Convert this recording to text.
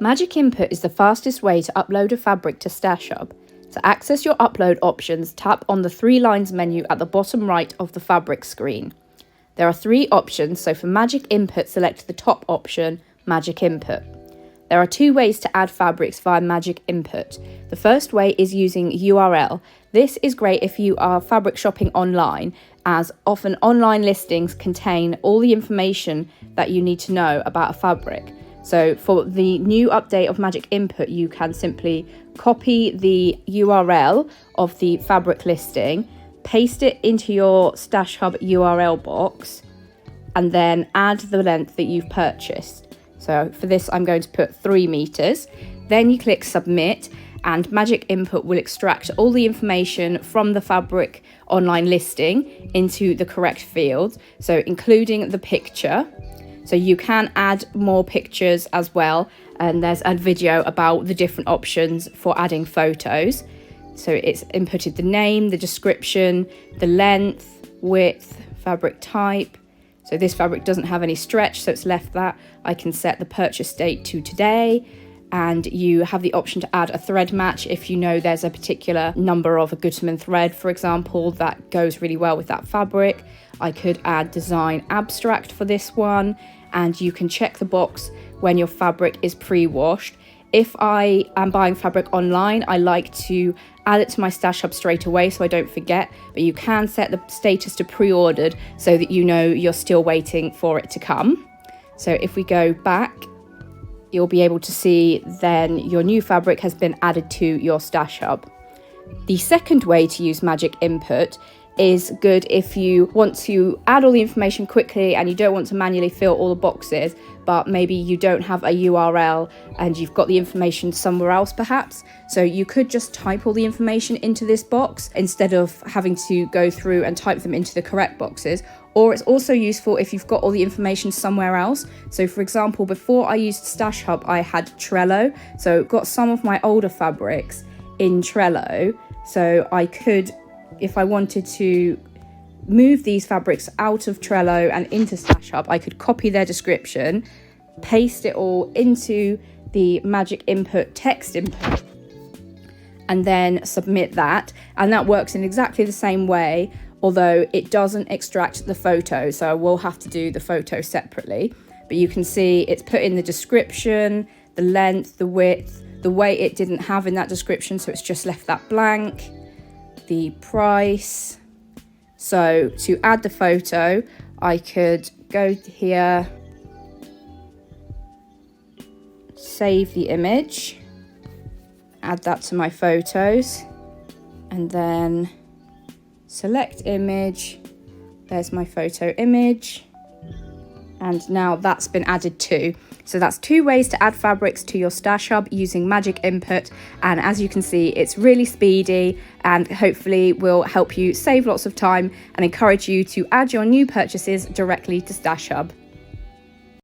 Magic Input is the fastest way to upload a fabric to Stash Hub. To access your upload options, tap on the 3 lines menu at the bottom right of the fabric screen. There are 3 options, so for Magic Input, select the top option, Magic Input. There are 2 ways to add fabrics via Magic Input. The first way is using URL. This is great if you are fabric shopping online, as often online listings contain all the information that you need to know about a fabric. So for the new update of Magic Input, you can simply copy the URL of the fabric listing, paste it into your Stash Hub URL box, and then add the length that you've purchased. So for this, I'm going to put 3 meters. Then you click Submit, and Magic Input will extract all the information from the fabric online listing into the correct field, so including the picture. So you can add more pictures as well, and there's a video about the different options for adding photos. So it's inputted the name, the description, the length, width, fabric type. So this fabric doesn't have any stretch, so it's left that. I can set the purchase date to today, and you have the option to add a thread match if you know there's a particular number of a Goodsman thread, for example, that goes really well with that fabric. I could add design abstract for this one, and you can check the box when your fabric is pre-washed. If I am buying fabric online, I like to add it to my Stash Hub straight away so I don't forget, but you can set the status to pre-ordered so that you know you're still waiting for it to come. So if we go back, you'll be able to see then your new fabric has been added to your Stash Hub. The second way to use Magic Input is good if you want to add all the information quickly and you don't want to manually fill all the boxes, but maybe you don't have a URL and you've got the information somewhere else perhaps. So you could just type all the information into this box instead of having to go through and type them into the correct boxes. Or it's also useful if you've got all the information somewhere else. So for example, before I used Stash Hub, I had Trello. So got some of my older fabrics in Trello. So I could, if I wanted to move these fabrics out of Trello and into Stash Hub, I could copy their description, paste it all into the Magic Input text input, and then submit that. And that works in exactly the same way, although it doesn't extract the photo. So I will have to do the photo separately. But you can see it's put in the description, the length, the width, the weight it didn't have in that description, so it's just left that blank, the price. So to add the photo, I could go here, save the image, add that to my photos, and then select image. There's my photo image, and now that's been added too. So that's 2 ways to add fabrics to your Stash Hub using Magic Input, and as you can see, it's really speedy and hopefully will help you save lots of time and encourage you to add your new purchases directly to Stash Hub.